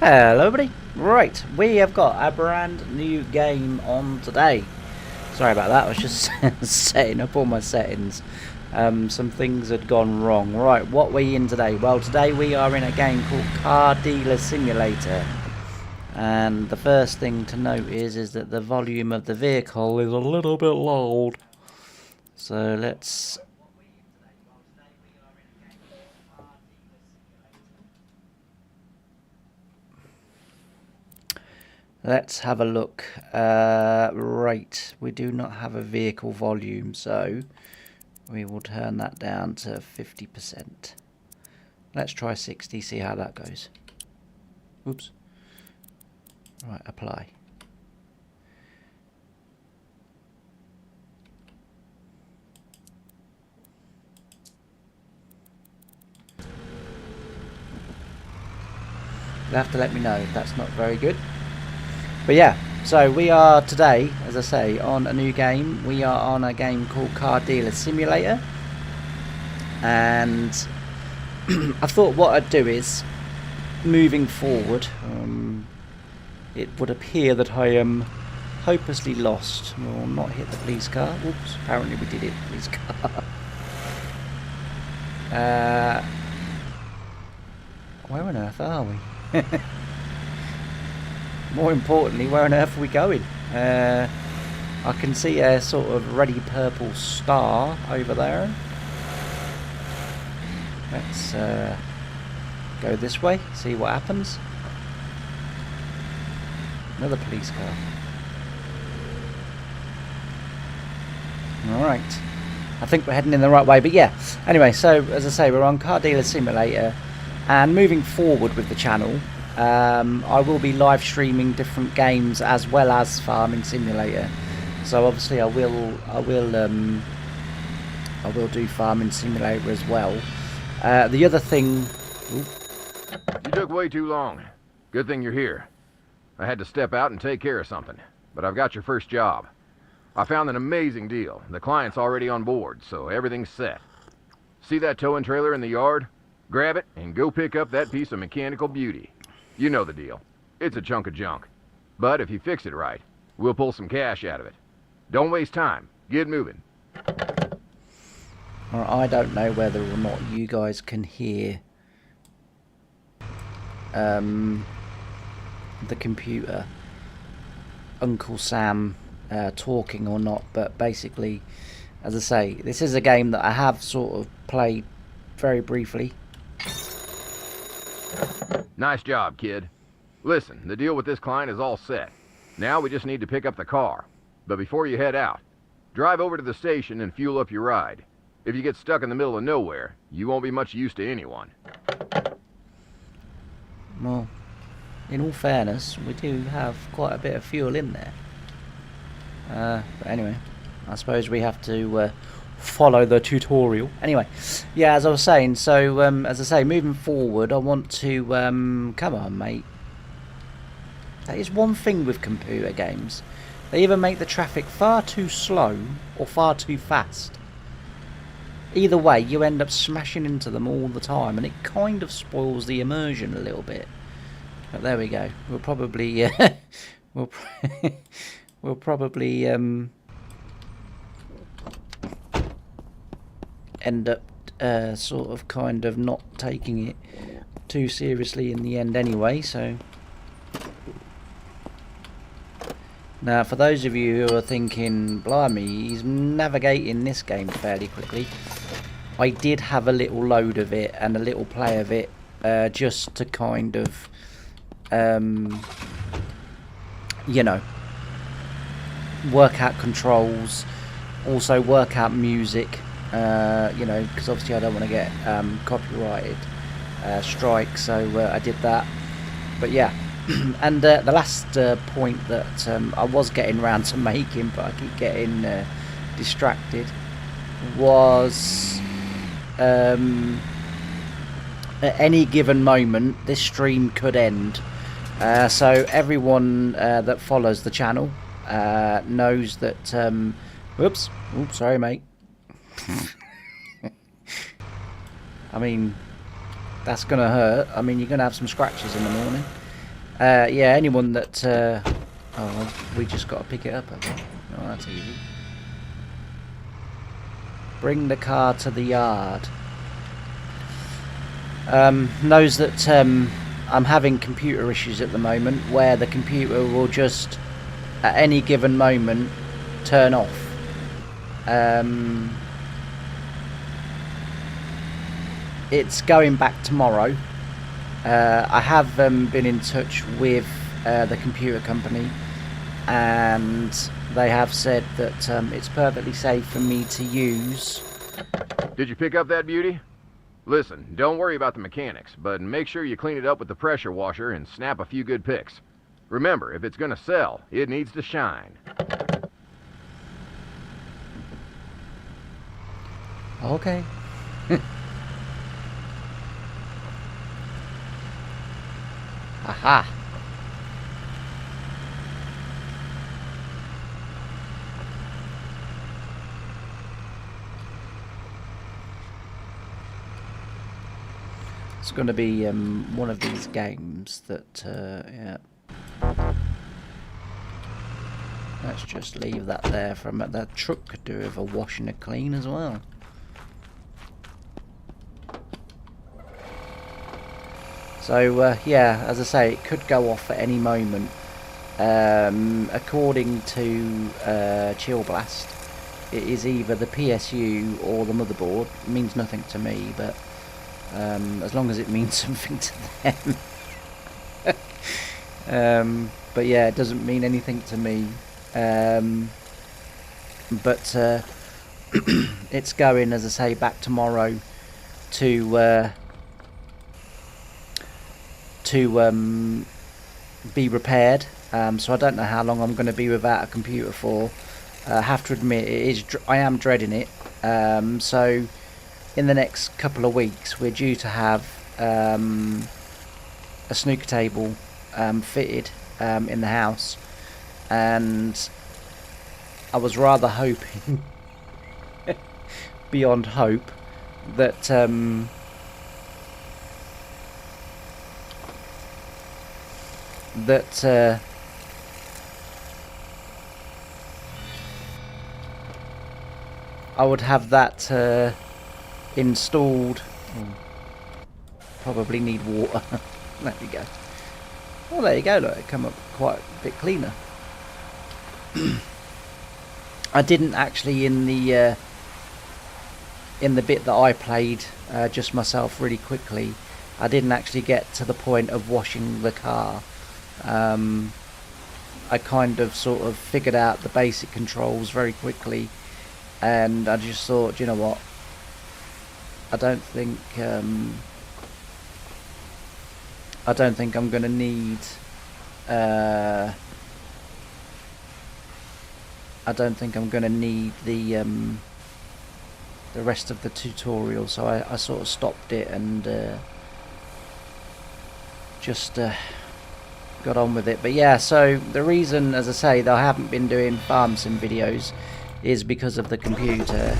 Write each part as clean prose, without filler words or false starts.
Hello everybody. Right, we have got a brand new game on today. Sorry about that, I was just setting up all my settings. Some things had gone wrong. Right, what are we in today? Well, today we are in a game called Car Dealer Simulator. And the first thing to note is that the volume of the vehicle is a little bit loud. So let's have a look. Right, we do not have a vehicle volume, so we will turn that down to 50%. Let's try 60, see how that goes. Oops. Right, apply. You'll have to let me know if that's not very good. But yeah, so we are today, as I say, on a new game. We are on a game called Car Dealer Simulator. And I thought what I'd do is, moving forward, it would appear that I am hopelessly lost. We'll not hit the police car. Oops, apparently we did hit the police car. Where on earth are we? More importantly, where on earth are we going? I can see a sort of reddy purple star over there. Let's go this way, see what happens. Another police car. Alright. I think we're heading in the right way, but yeah. Anyway, so as I say, we're on Car Dealer Simulator. And moving forward with the channel, I will be live streaming different games as well as Farming Simulator. So obviously I will do Farming Simulator as well. The other thing. You took way too long. Good thing you're here. I had to step out and take care of something, but I've got your first job. I found an amazing deal. The client's already on board, so everything's set. See that towing trailer in the yard? Grab it and go pick up that piece of mechanical beauty. You know the deal. It's a chunk of junk. But if you fix it right, we'll pull some cash out of it. Don't waste time. Get moving. Alright, I don't know whether or not you guys can hear the computer, Uncle Sam talking or not, but basically, as I say, this is a game that I have sort of played very briefly. Nice job, kid. Listen, the deal with this client is all set. Now we just need to pick up the car. But before you head out, drive over to the station and fuel up your ride. If you get stuck in the middle of nowhere, you won't be much use to anyone. Well, in all fairness, we do have quite a bit of fuel in there. But anyway, I suppose we have to follow the tutorial. Anyway, yeah, as I was saying, so as I say, moving forward, I want to come on, mate. That is one thing with computer games. They either make the traffic far too slow or far too fast. Either way, you end up smashing into them all the time, and it kind of spoils the immersion a little bit. But there we go. We'll probably we'll probably end up sort of kind of not taking it too seriously in the end anyway. So now, for those of you who are thinking, blimey, he's navigating this game fairly quickly, I did have a little load of it and a little play of it just to kind of you know, work out controls, also work out music, you know, because obviously I don't want to get copyrighted strike, so I did that. But yeah, and the last point that I was getting around to making, but I keep getting distracted, was at any given moment this stream could end. So everyone that follows the channel knows that oops, sorry mate. I mean, that's gonna hurt. I mean, you're gonna have some scratches in the morning. Yeah, anyone that... oh, well, we just got to pick it up, have we? Oh, that's easy. Bring the car to the yard. Knows that I'm having computer issues at the moment, where the computer will just, at any given moment, turn off. It's going back tomorrow. I have been in touch with the computer company, and they have said that it's perfectly safe for me to use. Did you pick up that beauty? Listen, don't worry about the mechanics, but make sure you clean it up with the pressure washer and snap a few good pics. Remember, if it's gonna sell, it needs to shine. Okay. Aha. It's going to be one of these games that, yeah. Let's just leave that there for a minute. That truck could do with a wash and a clean as well. So, yeah, as I say, it could go off at any moment. According to Chill Blast, it is either the PSU or the motherboard. It means nothing to me, but as long as it means something to them. But yeah, it doesn't mean anything to me. But it's going, as I say, back tomorrow to be repaired. So I don't know how long I'm going to be without a computer for. I have to admit, I am dreading it. So in the next couple of weeks, we're due to have a snooker table fitted in the house, and I was rather hoping, beyond hope, that I would have that installed. Probably need water. There we go. Well, there you go. Look, it come up quite a bit cleaner. I didn't actually in the bit that I played just myself really quickly. I didn't actually get to the point of washing the car. I kind of sort of figured out the basic controls very quickly, and I just thought, you know what? I don't think I'm gonna need. I don't think I'm gonna need the rest of the tutorial, so I sort of stopped it and just got on with it. But yeah, so the reason, as I say, that I haven't been doing farm sim videos is because of the computer,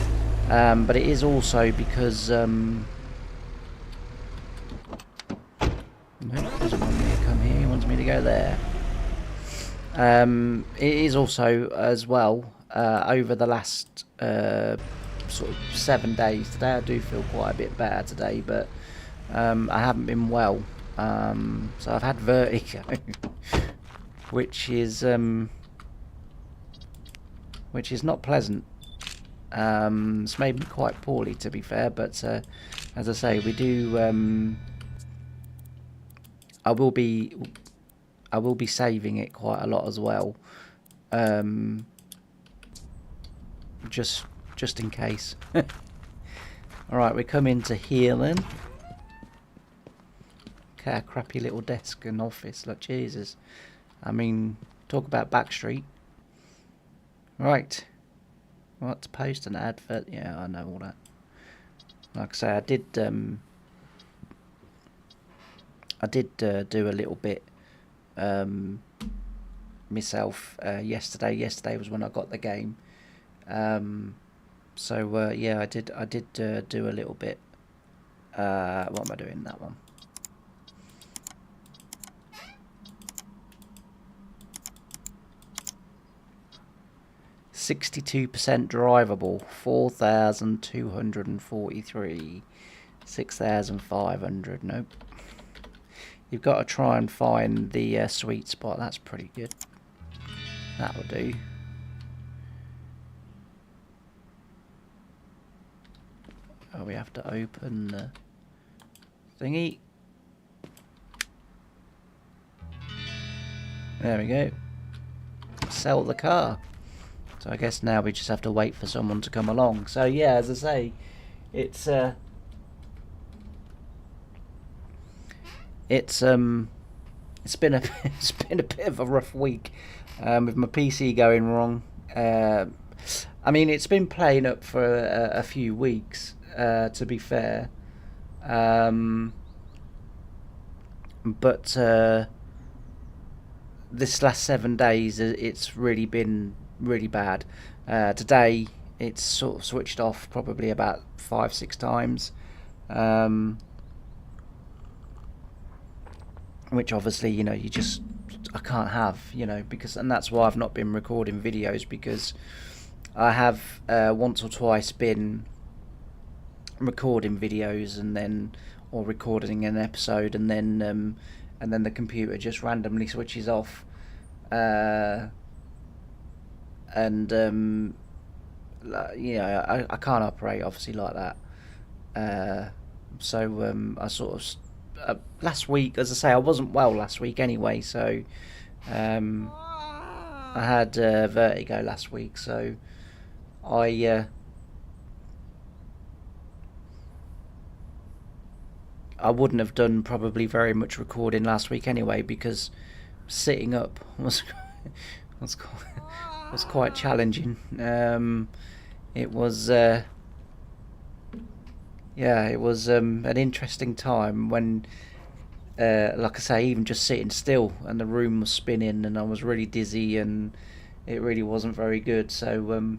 but it is also because no, he doesn't want me to come here, he wants me to go there. It is also, as well, over the last sort of 7 days. Today I do feel quite a bit better today, but I haven't been well. So I've had vertigo, which is not pleasant. It's made me quite poorly, to be fair, but as I say, we do. I will be saving it quite a lot as well, just in case. All right, we come into here then. Okay, a crappy little desk and office. Like, Jesus, I mean, talk about backstreet. Right, what to post an advert? Yeah, I know all that. Like I say, I did do a little bit myself yesterday. Yesterday was when I got the game. So yeah, I did do a little bit. What am I doing? That one. 62% drivable. 4,243. 6,500. Nope. You've got to try and find the sweet spot. That's pretty good. That'll do. Oh, we have to open the thingy. There we go. Sell the car. So I guess now we just have to wait for someone to come along. So yeah, as I say, it's been a it's been a bit of a rough week with my PC going wrong. I mean, it's been playing up for a few weeks, to be fair, but this last 7 days it's really been really bad. Today it's sort of switched off probably about 5-6 times, which obviously, you know, I can't have, you know, because, and that's why I've not been recording videos, because I have once or twice been recording videos or recording an episode, and then the computer just randomly switches off, you know, I can't operate obviously like that. So I sort of last week, as I say, I wasn't well last week anyway, so I had vertigo last week, so I wouldn't have done probably very much recording last week anyway, because sitting up was quite challenging. It was yeah, it was an interesting time when, like I say, even just sitting still and the room was spinning and I was really dizzy and it really wasn't very good. So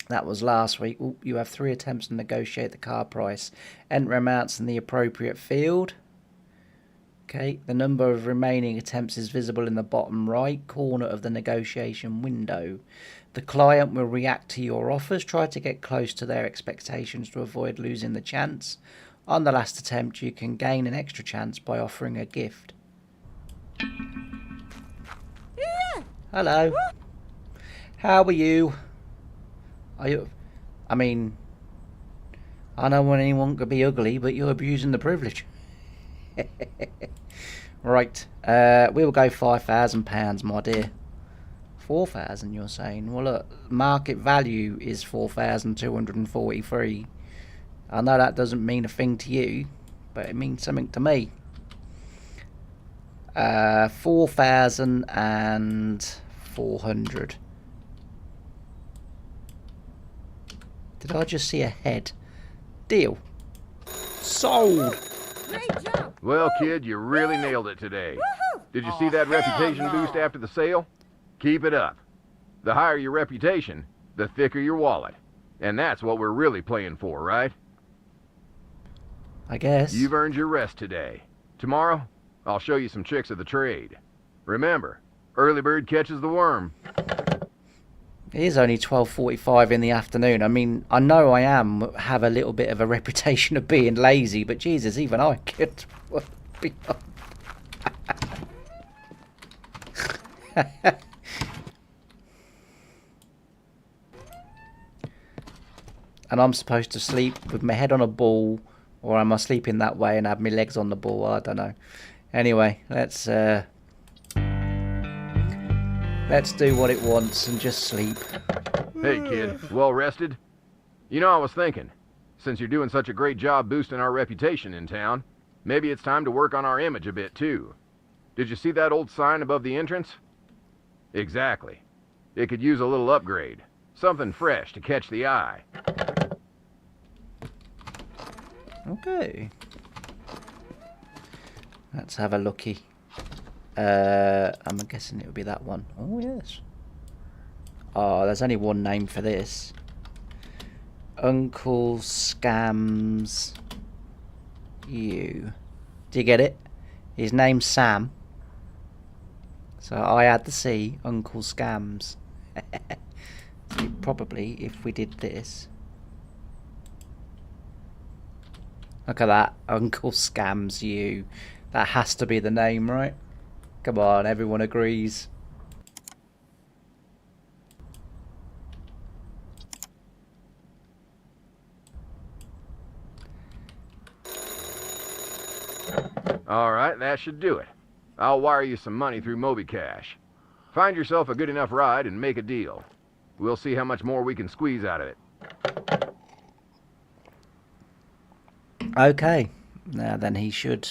that was last week. Ooh, you have 3 attempts to negotiate the car price. Enter amounts in the appropriate field. Okay, the number of remaining attempts is visible in the bottom right corner of the negotiation window. The client will react to your offers. Try to get close to their expectations to avoid losing the chance. On the last attempt, you can gain an extra chance by offering a gift. Hello. How are you? Are you? I mean, I don't want anyone to be ugly, but you're abusing the privilege. Right, we will go £5,000, my dear. 4,000, you're saying? Well, look, market value is 4,243. I know that doesn't mean a thing to you, but it means something to me. 4,400. Did I just see a head? Deal. Sold. Great job. Well, kid, you really nailed it today. Did you see that reputation boost after the sale? Keep it up. The higher your reputation, the thicker your wallet. And that's what we're really playing for, right? I guess. You've earned your rest today. Tomorrow, I'll show you some tricks of the trade. Remember, early bird catches the worm. It is only 12:45 in the afternoon. I mean, I know I have a little bit of a reputation of being lazy, but Jesus, even I could be. And I'm supposed to sleep with my head on a ball, or am I sleeping that way and have my legs on the ball? I don't know. Anyway, let's do what it wants and just sleep. Hey, kid, well rested? You know, I was thinking, since you're doing such a great job boosting our reputation in town, maybe it's time to work on our image a bit, too. Did you see that old sign above the entrance? Exactly. It could use a little upgrade. Something fresh to catch the eye. Okay. Let's have a looky. I'm guessing it would be that one. Oh, yes. Oh, there's only one name for this. Uncle Scams You. Do you get it? His name's Sam. So I had to see Uncle Scams. See, probably if we did this. Look at that. Uncle Scams You. That has to be the name, right? Come on, everyone agrees. Alright, that should do it. I'll wire you some money through MobiCash. Find yourself a good enough ride and make a deal. We'll see how much more we can squeeze out of it. Okay. Now then he should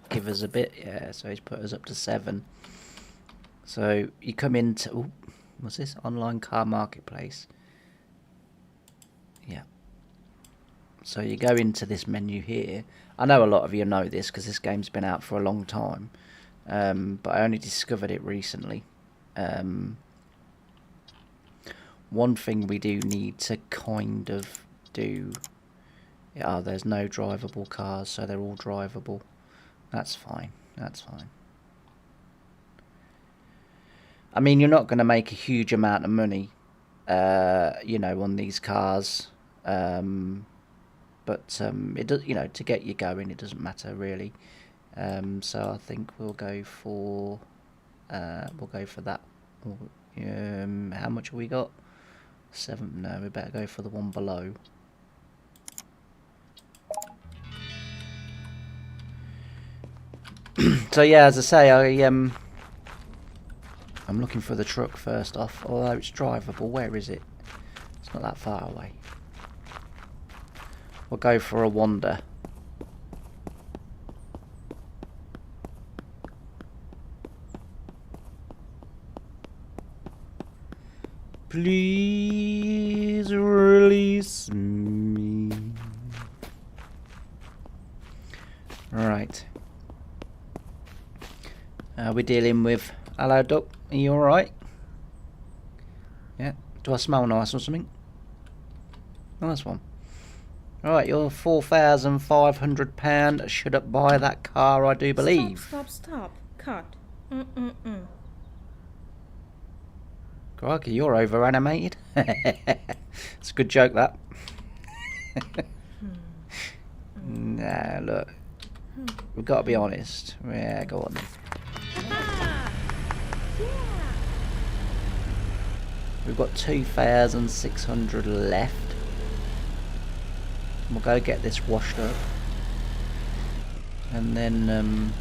give us a bit. Yeah, so he's put us up to 7. So you come into... Ooh, what's this? Online car marketplace. Yeah. So you go into this menu here. I know a lot of you know this because this game's been out for a long time. But I only discovered it recently. One thing we do need to kind of do... Oh, there's no drivable cars, so they're all drivable. That's fine. That's fine. I mean, you're not going to make a huge amount of money, you know, on these cars. But it does, you know, to get you going, it doesn't matter really. So I think we'll go for that. How much have we got? 7. No, we better go for the one below. So yeah, as I say, I'm looking for the truck first off. Although it's drivable, where is it? It's not that far away. We'll go for a wander. Please release me. Right. We're dealing with... Hello, Doc. Are you alright? Yeah. Do I smell nice or something? Nice one. Alright, you're £4,500. Should up buy that car, I do believe. Stop. Cut. Crikey, you're over animated. It's a good joke, that. Nah, look. We've got to be honest. Yeah, go on then. We've got 2,600 left. We'll go get this washed up. And then,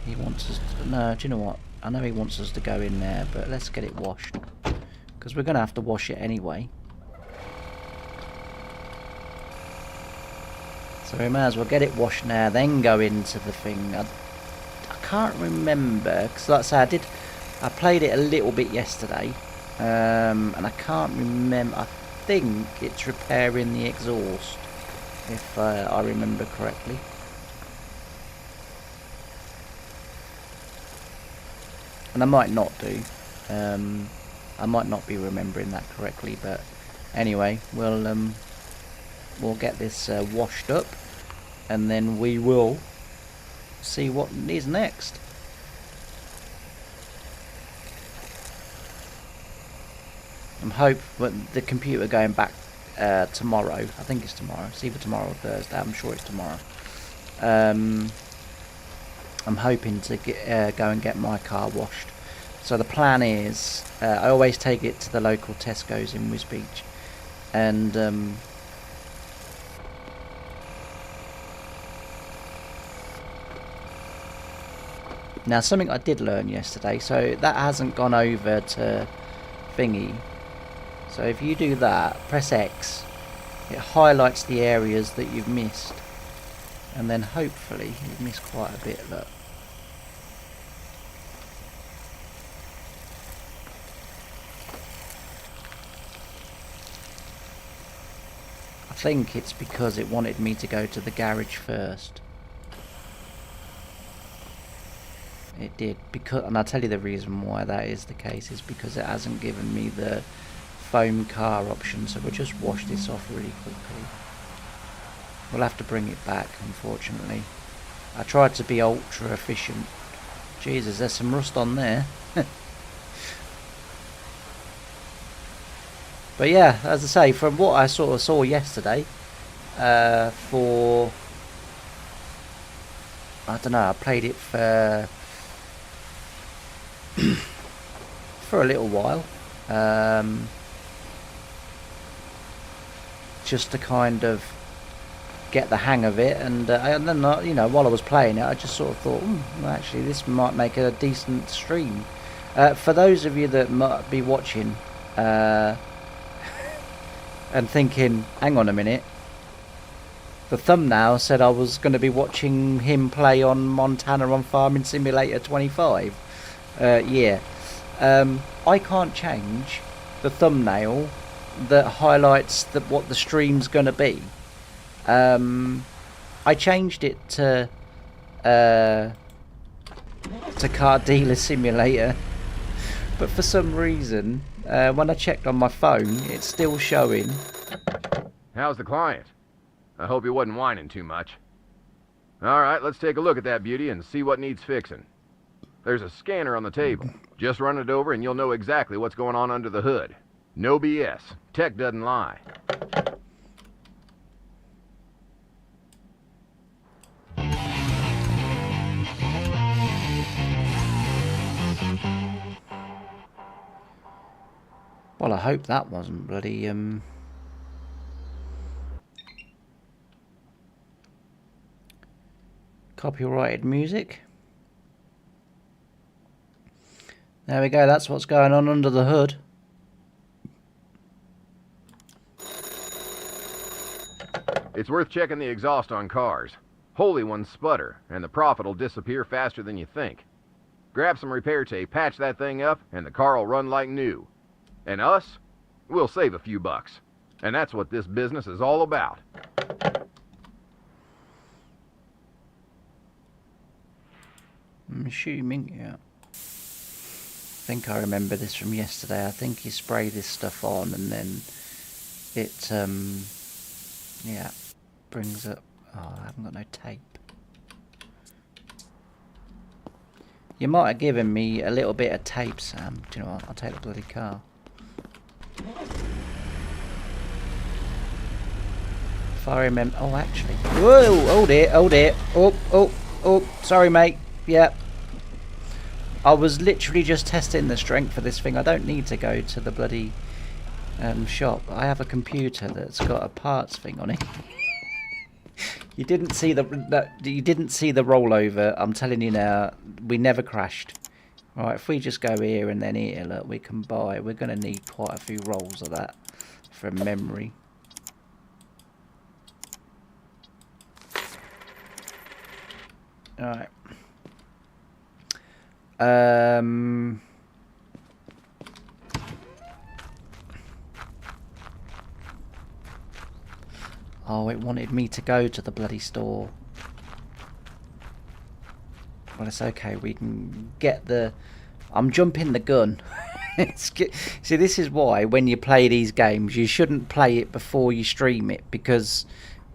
he wants us to... No, do you know what? I know he wants us to go in there, but let's get it washed. Because we're going to have to wash it anyway. So we may as well get it washed now, then go into the thing. I can't remember, because like I say, I played it a little bit yesterday. And I can't remember. I think it's repairing the exhaust, if I remember correctly. And I might not do. I might not be remembering that correctly, but anyway, we'll get this washed up, and then we will see what is next. I'm hoping the computer going back tomorrow. I think it's tomorrow. It's either tomorrow or Thursday. I'm sure it's tomorrow. I'm hoping to go and get my car washed. So the plan is, I always take it to the local Tesco's in Wisbech, and now something I did learn yesterday, so that hasn't gone over to thingy. So if you do that, press X, it highlights the areas that you've missed, and then hopefully you've missed quite a bit. Look. I think it's because it wanted me to go to the garage first. It did, because, and I'll tell you the reason why that is the case is because it hasn't given me the foam car option. So we'll just wash this off really quickly. We'll have to bring it back, unfortunately. I tried to be ultra efficient. Jesus, there's some rust on there. But yeah, as I say, from what I sort of saw yesterday, for... I don't know, I played it for... for a little while. Just to kind of get the hang of it, and then you know, while I was playing it, I just sort of thought, well, actually this might make a decent stream. For those of you that might be watching and thinking, hang on a minute, the thumbnail said I was going to be watching him play on Montana on Farming Simulator 25. Yeah, I can't change the thumbnail that highlights what the stream's going to be. I changed it to Car Dealer Simulator, but for some reason, when I checked on my phone, it's still showing. How's the client? I hope he wasn't whining too much. Alright, let's take a look at that beauty and see what needs fixing. There's a scanner on the table. Just run it over and you'll know exactly what's going on under the hood. No BS. Tech doesn't lie. Well, I hope that wasn't bloody, copyrighted music. There we go, that's what's going on under the hood. It's worth checking the exhaust on cars. Holy ones sputter, and the profit will disappear faster than you think. Grab some repair tape, patch that thing up, and the car will run like new. And us? We'll save a few bucks. And that's what this business is all about. I'm assuming, yeah. I think I remember this from yesterday. I think you spray this stuff on and then it, yeah, brings up... Oh, I haven't got no tape. You might have given me a little bit of tape, Sam. Do you know what? I'll take the bloody car. If I remember... Oh, actually... Whoa! Hold it, hold it. Oh, sorry, mate. Yeah. I was literally just testing the strength for this thing. I don't need to go to the bloody shop. I have a computer that's got a parts thing on it. You didn't see the rollover. I'm telling you now, we never crashed. Right, if we just go here and then here, look, we can buy. We're going to need quite a few rolls of that from memory. All right. Oh, it wanted me to go to the bloody store. Well, it's okay. We can get the... I'm jumping the gun. See, this is why when you play these games, you shouldn't play it before you stream it, because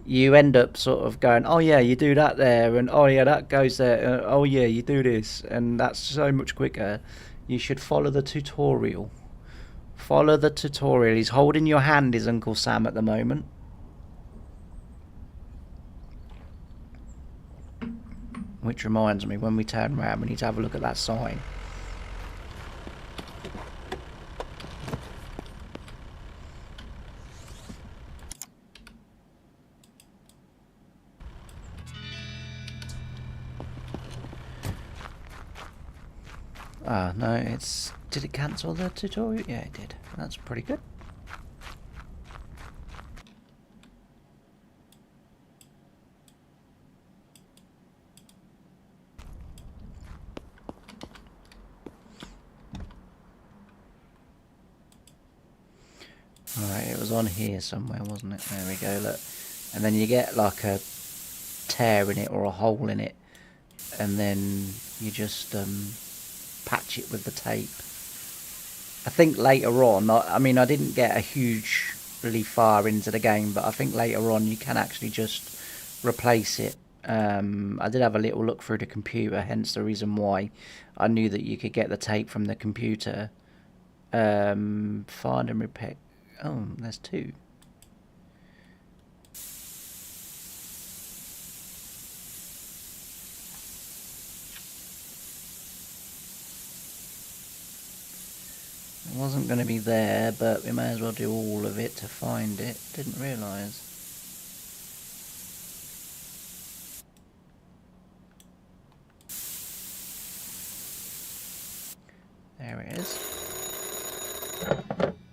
you end up sort of going, oh yeah, you do that there, and oh yeah, that goes there, oh yeah, you do this, and that's so much quicker. You should follow the tutorial. Follow the tutorial. He's holding your hand, is Uncle Sam, at the moment. Which reminds me, when we turn around, we need to have a look at that sign. Ah, no, it's... Did it cancel the tutorial? Yeah, it did. That's pretty good. Alright, it was on here somewhere, wasn't it? There we go, look. And then you get like a tear in it or a hole in it. And then you just patch it with the tape. I think later on, I didn't get a hugely far into the game, but I think later on you can actually just replace it. I did have a little look through the computer, hence the reason why I knew that you could get the tape from the computer. Find and repair. Oh, there's two. It wasn't going to be there, but we may as well do all of it to find it. Didn't realise. There it is.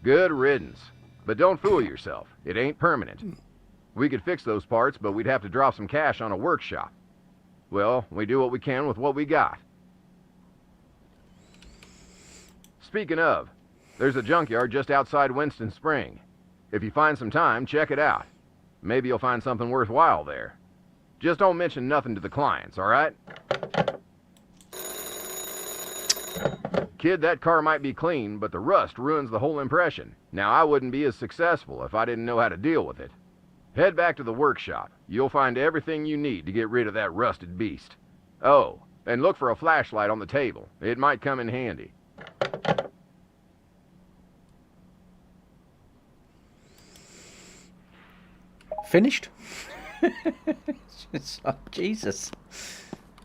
Good riddance. But don't fool yourself. It ain't permanent. We could fix those parts, but we'd have to drop some cash on a workshop. Well, we do what we can with what we got. Speaking of, there's a junkyard just outside Winston Spring. If you find some time, check it out. Maybe you'll find something worthwhile there. Just don't mention nothing to the clients, all right? Kid, that car might be clean, but the rust ruins the whole impression. Now, I wouldn't be as successful if I didn't know how to deal with it. Head back to the workshop. You'll find everything you need to get rid of that rusted beast. Oh, and look for a flashlight on the table. It might come in handy. Finished? Oh, Jesus.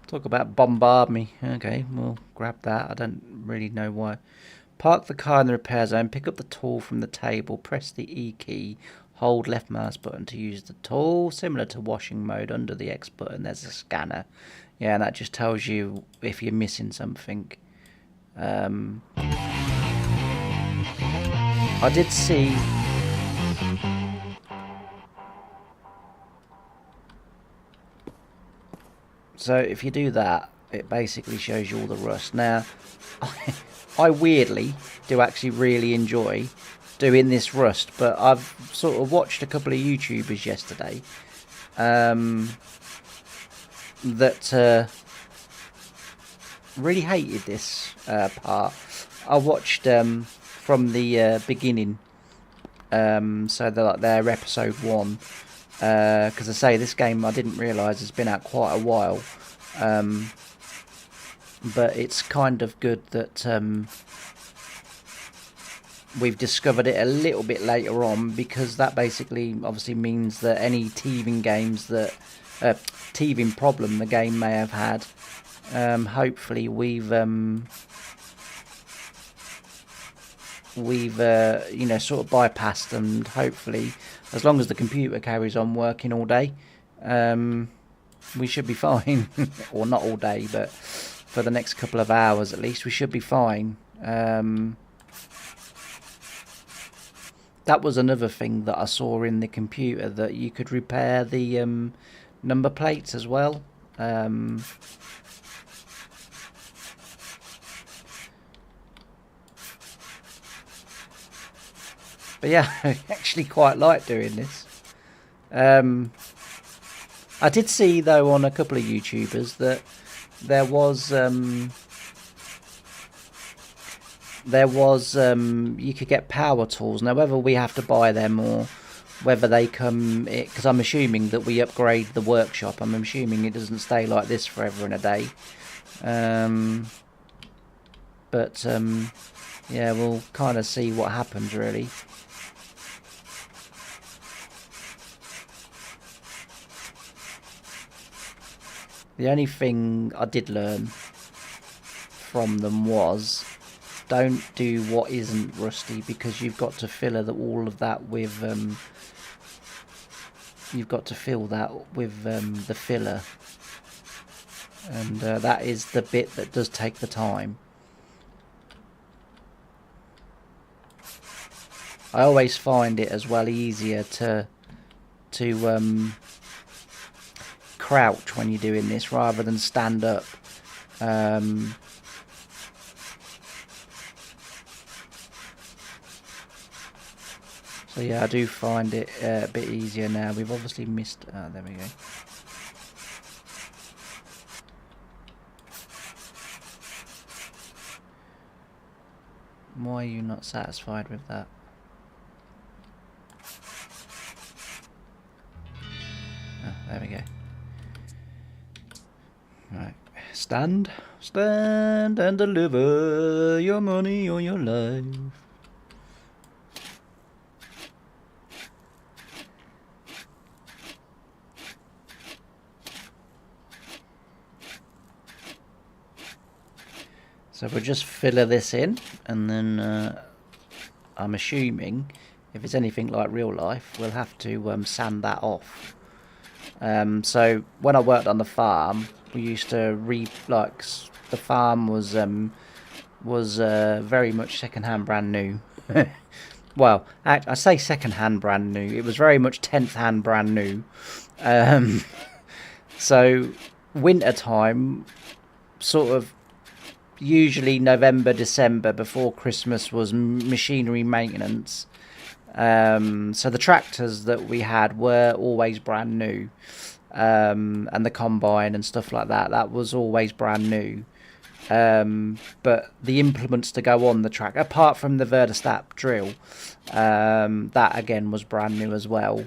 Talk about bombard me. Okay, we'll grab that. I don't really know why. Park the car in the repair zone. Pick up the tool from the table. Press the E key. Hold left mouse button to use the tool. Similar to washing mode, under the X button there's a scanner. Yeah, and that just tells you if you're missing something. I did see... So if you do that, it basically shows you all the rust. Now, I weirdly do actually really enjoy doing this rust, but I've sort of watched a couple of YouTubers yesterday that really hated this part. I watched from the beginning, so they're like their episode 1. Because I say this game I didn't realise has been out quite a while, but it's kind of good that we've discovered it a little bit later on, because that basically obviously means that any teething games that teething problem the game may have had, hopefully we've you know, sort of bypassed, and hopefully as long as the computer carries on working all day, we should be fine. Or not all day, but for the next couple of hours at least we should be fine. That was another thing that I saw in the computer, that you could repair the number plates as well. But yeah, I actually quite like doing this. I did see though on a couple of YouTubers that there was you could get power tools. Now whether we have to buy them or whether they come, because I'm assuming that we upgrade the workshop, I'm assuming it doesn't stay like this forever and a day. But yeah, we'll kind of see what happens really. The only thing I did learn from them was, don't do what isn't rusty, because you've got to fill all of that with you've got to fill that with the filler, and that is the bit that does take the time. I always find it as well easier to crouch when you're doing this rather than stand up. So yeah, I do find it a bit easier now. We've obviously missed... Oh, there we go. Why are you not satisfied with that? Oh, there we go. Stand and deliver your money or your life. So we'll just filler this in, and then I'm assuming if it's anything like real life, we'll have to sand that off. So when I worked on the farm, we used to the farm was very much second-hand brand new. Well, I say second-hand brand new. It was very much 10th-hand brand new. So winter time, sort of usually November, December before Christmas was machinery maintenance. So the tractors that we had were always brand new, and the combine and stuff like that was always brand new. But the implements to go on the track, apart from the Verdestat drill, that again was brand new as well.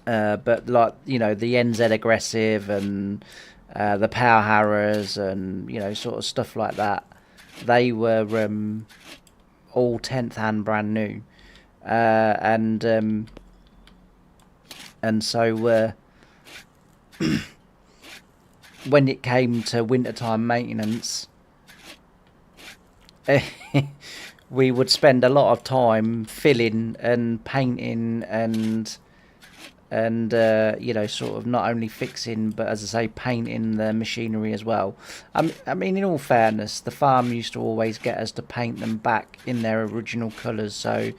But like, you know, the NZ Aggressive and the Power Harrows and, you know, sort of stuff like that, they were all 10th hand brand new. And so when it came to wintertime maintenance, we would spend a lot of time filling and painting and you know, sort of not only fixing, but as I say, painting the machinery as well. I mean, in all fairness, the farm used to always get us to paint them back in their original colours. So,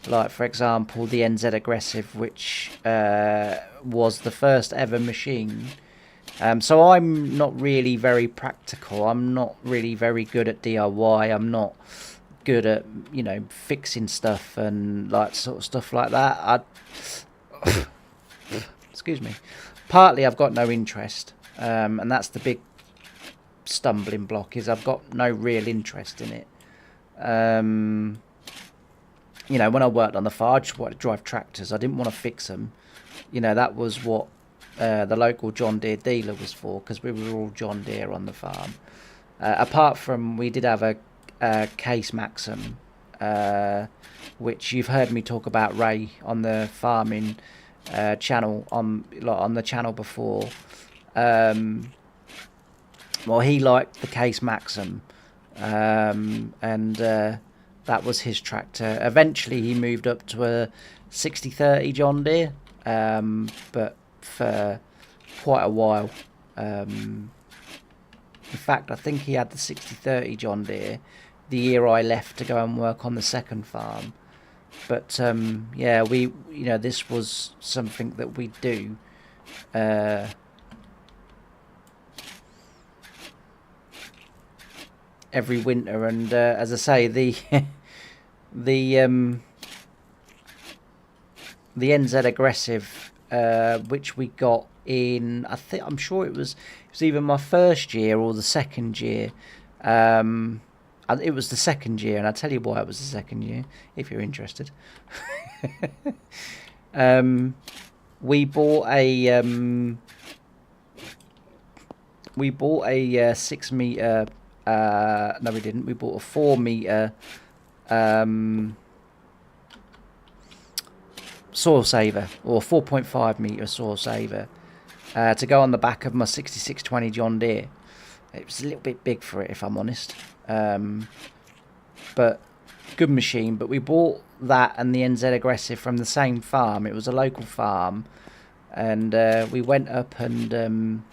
like, for example, the NZ Aggressive, which was the first ever machine. So I'm not really very practical. I'm not really very good at DIY. I'm not good at, you know, fixing stuff and like sort of stuff like that. Excuse me. Partly I've got no interest, and that's the big stumbling block, is I've got no real interest in it. You know, when I worked on the farm, I just wanted to drive tractors. I didn't want to fix them. You know, that was what the local John Deere dealer was for, because we were all John Deere on the farm. Apart from, we did have a Case Maxim, which you've heard me talk about Ray on the farming channel, on the channel before. Well, he liked the Case Maxim, and that was his tractor. Eventually he moved up to a 6030 John Deere, but for quite a while. In fact, I think he had the 6030 John Deere the year I left to go and work on the second farm. But yeah, you know, this was something that we do. Every winter, and as I say, the NZ Aggressive, which we got in, I'm sure it was either my first year or the second year. It was the second year, and I'll tell you why it was the second year, if you're interested. We bought a 6 meter. No, we didn't. We bought a 4 meter soil saver, or 4.5 meter soil saver, to go on the back of my 6620 John Deere. It was a little bit big for it, if I'm honest. But good machine. But we bought that and the NZ Aggressive from the same farm. It was a local farm, and we went up and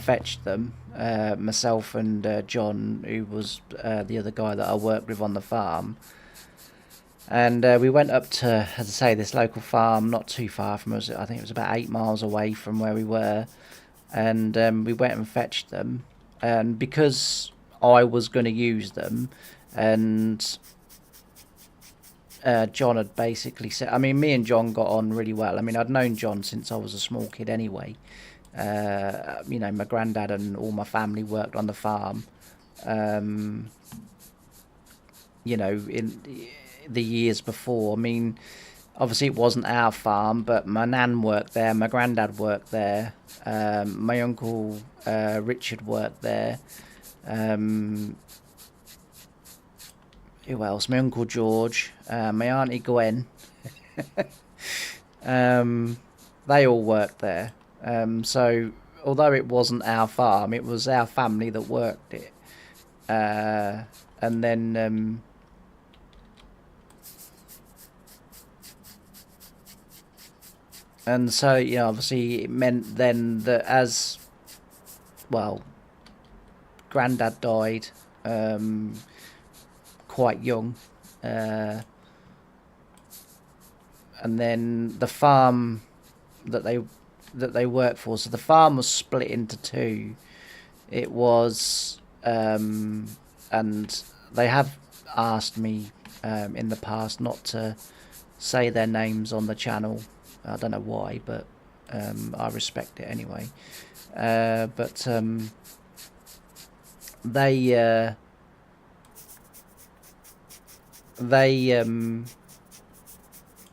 fetched them. Myself and John, who was the other guy that I worked with on the farm. And we went up to, as I say, this local farm, not too far from us. I think it was about 8 miles away from where we were. And we went and fetched them. And because I was going to use them, and John had basically said, I mean, me and John got on really well. I mean, I'd known John since I was a small kid anyway. You know, my granddad and all my family worked on the farm. You know, in the years before. I mean, obviously it wasn't our farm, but my nan worked there, my granddad worked there, my uncle Richard worked there. Who else? My uncle George, my auntie Gwen. They all worked there. So although it wasn't our farm, it was our family that worked it. And then and so, you know, obviously it meant then that as well, Grandad died quite young, and then the farm that they worked for. So the farm was split into two. It was, and they have asked me in the past not to say their names on the channel. I don't know why, but I respect it anyway. But they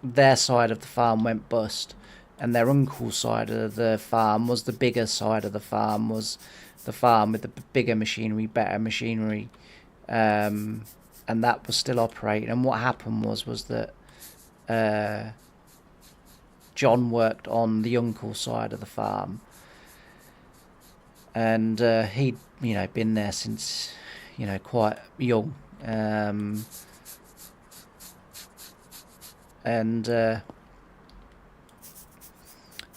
their side of the farm went bust, and their uncle's side of the farm was the bigger side of the farm, was the farm with the bigger machinery, better machinery, and that was still operating. And what happened was that John worked on the uncle's side of the farm, and he'd, you know, been there since, you know, quite young, and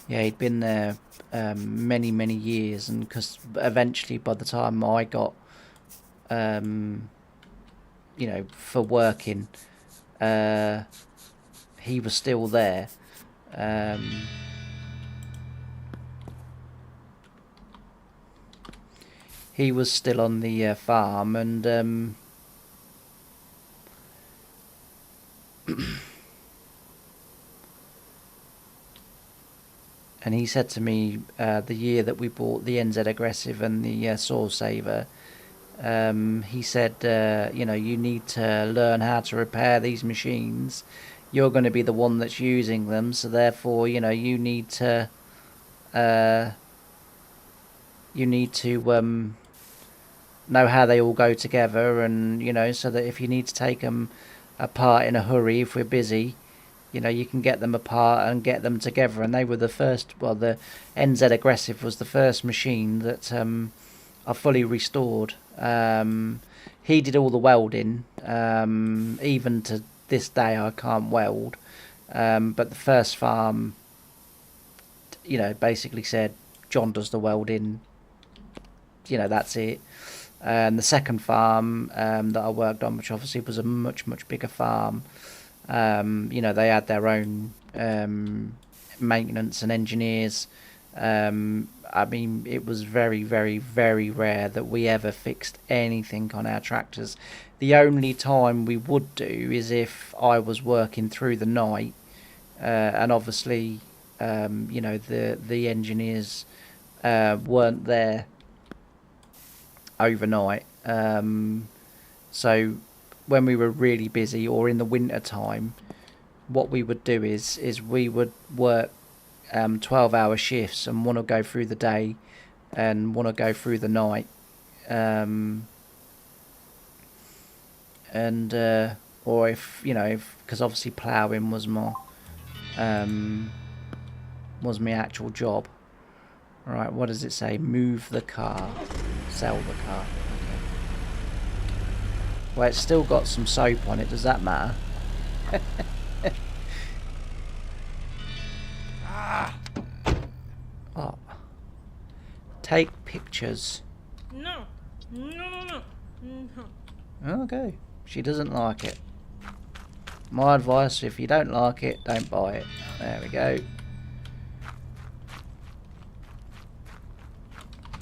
yeah, he'd been there many years, and because eventually by the time I got you know, for working, he was still there. He was still on the farm, and and he said to me the year that we bought the NZ Aggressive and the Soul Saver, he said, you know, you need to learn how to repair these machines. You're going to be the one that's using them, so therefore, you know, you need to know how they all go together, and, you know, so that if you need to take them apart in a hurry, if we're busy, you know, you can get them apart and get them together. And they were the first, well, the NZ Aggressive was the first machine that I fully restored. He did all the welding. Even to this day I can't weld, but the first farm, you know, basically said John does the welding, you know, that's it. And the second farm that I worked on, which obviously was a much bigger farm, you know, they had their own maintenance and engineers. I mean, it was very rare that we ever fixed anything on our tractors. The only time we would do is if I was working through the night, and obviously, you know, the engineers weren't there overnight. So when we were really busy, or in the winter time, what we would do is we would work 12-hour shifts, and want to go through the day and want to go through the night, and or if, you know, because obviously ploughing was my actual job. Right, what does it say? Move the car, sell the car. Okay. Well, it's still got some soap on it. Does that matter? Oh. Take pictures. No. Okay. She doesn't like it. My advice, if you don't like it, don't buy it. There we go.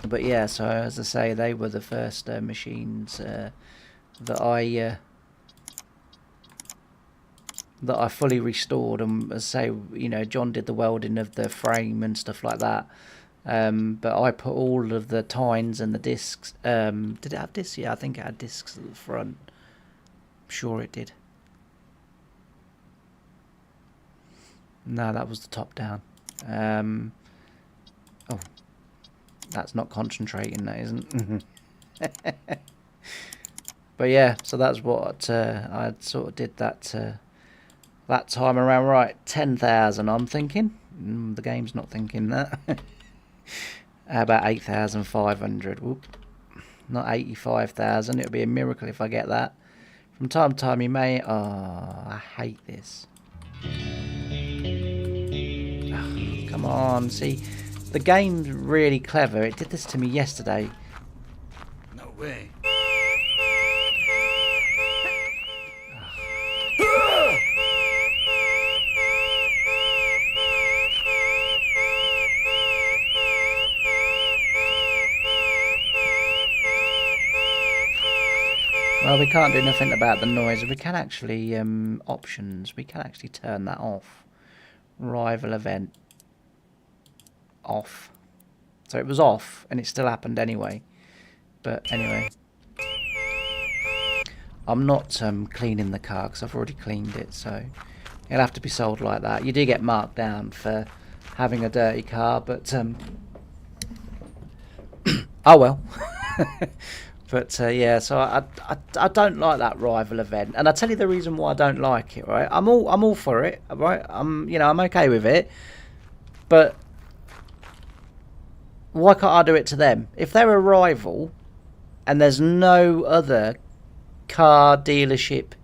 But yeah, so as I say, they were the first machines that I fully restored. And as I say, you know, John did the welding of the frame and stuff like that. But I put all of the tines and the discs. Did it have discs? Yeah, I think it had discs at the front. I'm sure it did. No, that was the top down. Oh, that's not concentrating, that isn't. But yeah, so that's what I sort of did that that time around. Right, 10,000 I'm thinking. The game's not thinking that. How about 8,500? Whoop. Not 85,000. It would be a miracle if I get that. From time to time you may... Oh, I hate this. Oh, come on, see, the game's really clever. It did this to me yesterday. No way. Well, we can't do nothing about the noise. We can actually, options, we can actually turn that off. Rival event. Off. So it was off, and it still happened anyway. But anyway. I'm not cleaning the car, because I've already cleaned it, so it'll have to be sold like that. You do get marked down for having a dirty car, but, oh well. But yeah, so I don't like that rival event, and I tell you the reason why I don't like it. Right, I'm all for it. Right, I'm okay with it, but why can't I do it to them? If they're a rival, and there's no other car dealership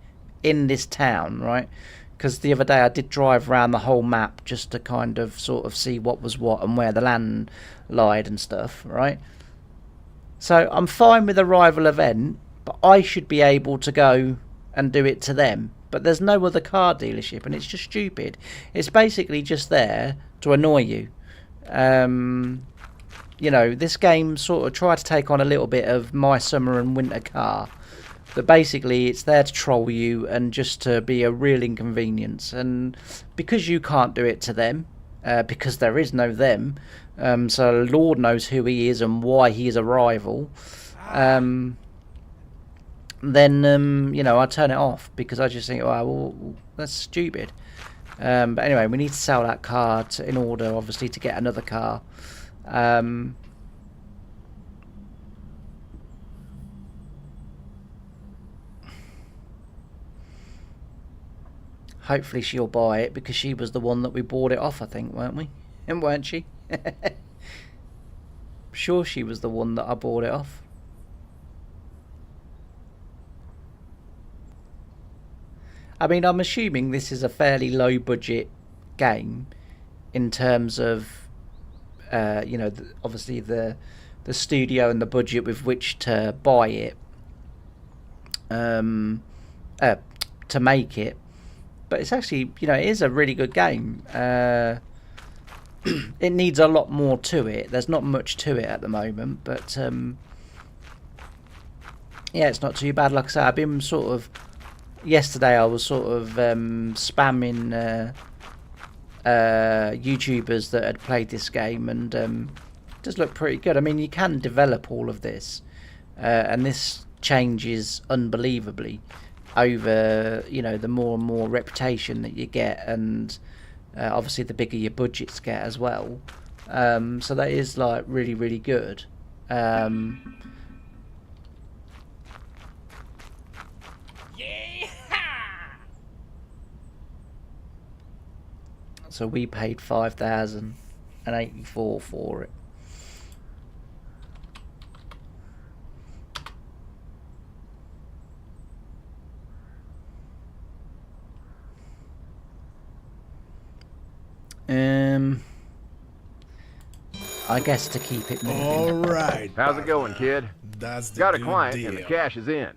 in this town, right? Because the other day I did drive around the whole map just to kind of sort of see what was what and where the land lied and stuff, right? So I'm fine with a rival event, but I should be able to go and do it to them. But there's no other car dealership, and it's just stupid. It's basically just there to annoy you. You know, this game sort of tried to take on a little bit of My Summer and Winter Car. But basically it's there to troll you and just to be a real inconvenience. And because you can't do it to them, because there is no them, so Lord knows who he is and why he is a rival, then, you know, I turn it off because I just think, oh, well, that's stupid. But anyway, we need to sell that car in order, obviously, to get another car. Hopefully she'll buy it because she was the one that we bought it off, I think, weren't we? And weren't she? Sure, she was the one that I bought it off. I mean, I'm assuming this is a fairly low budget game in terms of, you know, obviously the studio and the budget with which to buy it, to make it. But it's actually, you know, it is a really good game. It needs a lot more to it. There's not much to it at the moment, but yeah, it's not too bad. Like I say, I've been sort of, yesterday I was sort of spamming YouTubers that had played this game, and it does look pretty good. I mean, you can develop all of this, and this changes unbelievably over, you know, the more and more reputation that you get, and obviously the bigger your budgets get as well. So that is like really, really good. So we paid 5,084 for it. I guess to keep it moving. All right. How's it going, kid? That's the Got a good client deal. and the cash is in.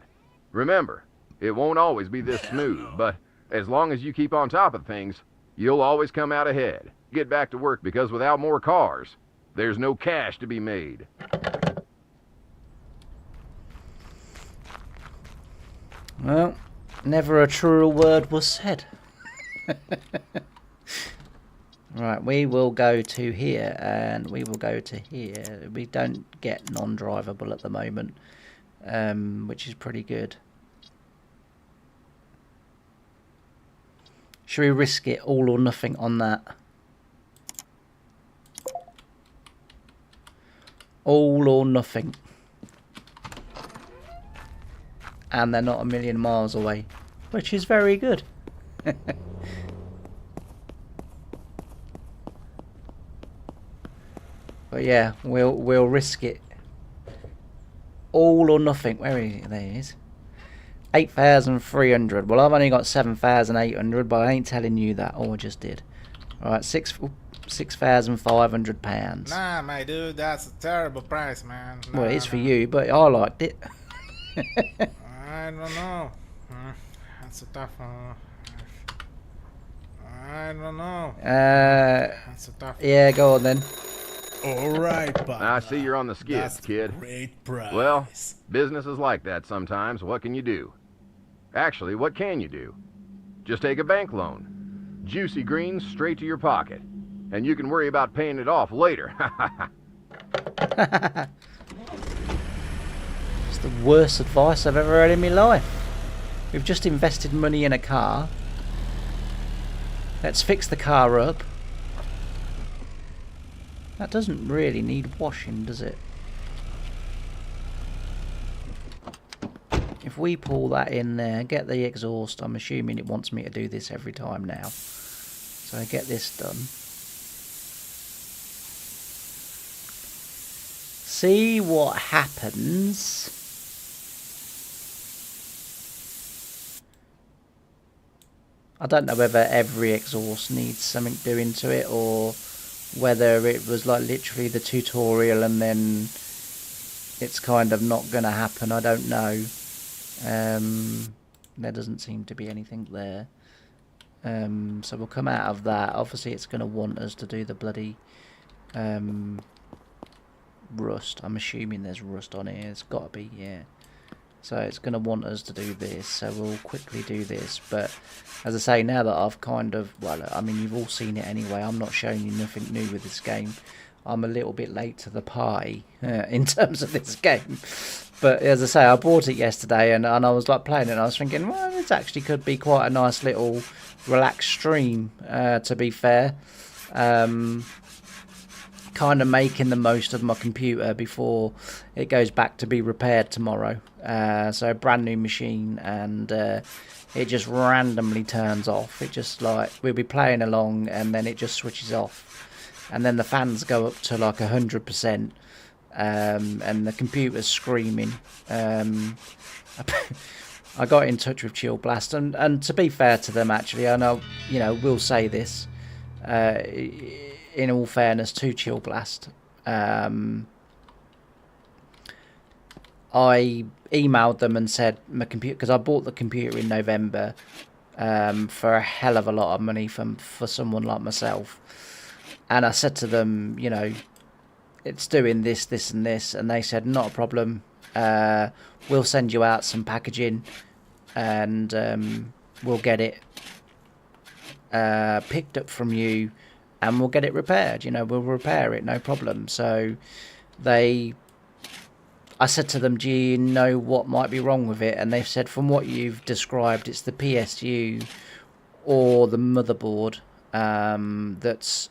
Remember, it won't always be this smooth, but as long as you keep on top of things, you'll always come out ahead. Get back to work, because without more cars, there's no cash to be made. Well, never a truer word was said. Right, we will go to here, and we will go to here. We don't get non-drivable at the moment, which is pretty good. Should we risk it all or nothing on that? All or nothing. And they're not a million miles away, which is very good. But yeah, we'll risk it. All or nothing. Where is it? There it is. 8,300. Well, I've only got 7,800, but I ain't telling you that. Oh, I just did. All right, £6,500. Nah, my dude, that's a terrible price, man. Nah, Well, it is for you, but I liked it. I don't know. That's a tough one. I don't know. That's a tough one. Yeah, go on then. All right, partner. I see you're on the skids, That's a kid. great price. Well, business is like that sometimes. What can you do? Actually, what can you do? Just take a bank loan. Juicy greens straight to your pocket. And you can worry about paying it off later. It's the worst advice I've ever heard in my life. We've just invested money in a car. Let's fix the car up. That doesn't really need washing, does it? If we pull that in there, get the exhaust, I'm assuming it wants me to do this every time now. So I get this done. See what happens. I don't know whether every exhaust needs something doing to it, or whether it was like literally the tutorial and then it's kind of not going to happen. I don't know. There doesn't seem to be anything there. So we'll come out of that. Obviously it's going to want us to do the bloody rust. I'm assuming there's rust on here. It's got to be, yeah. So it's going to want us to do this, so we'll quickly do this. But as I say, now that I've kind of, well, I mean, you've all seen it anyway. I'm not showing you nothing new with this game. I'm a little bit late to the party in terms of this game. But as I say, I bought it yesterday and I was like playing it and I was thinking, well, this actually could be quite a nice little relaxed stream, to be fair. Kind of making the most of my computer before it goes back to be repaired tomorrow. So a brand new machine, and it just randomly turns off. It just like, we'll be playing along and then it just switches off. And then the fans go up to like 100%, and the computer's screaming. I got in touch with Chill Blast, and to be fair to them, actually, I know, you know, we'll say this, in all fairness to Chill Blast, I emailed them and said my computer, because I bought the computer in November for a hell of a lot of money for someone like myself, and I said to them, you know, it's doing this, this and this, and they said not a problem, we'll send you out some packaging and we'll get it picked up from you and we'll get it repaired, you know, we'll repair it, no problem. So I said to them, do you know what might be wrong with it? And they've said, from what you've described, it's the PSU or the motherboard that's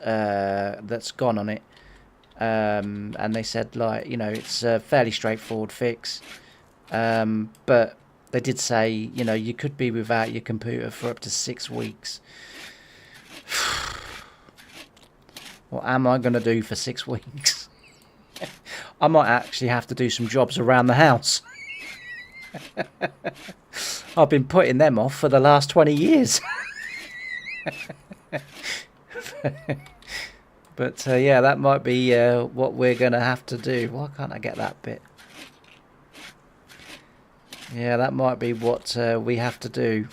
gone on it. And they said, like, you know, it's a fairly straightforward fix. But they did say, you know, you could be without your computer for up to 6 weeks. What am I going to do for 6 weeks? I might actually have to do some jobs around the house. I've been putting them off for the last 20 years. But yeah, that might be what we're going to have to do. Why can't I get that bit? Yeah, that might be what we have to do.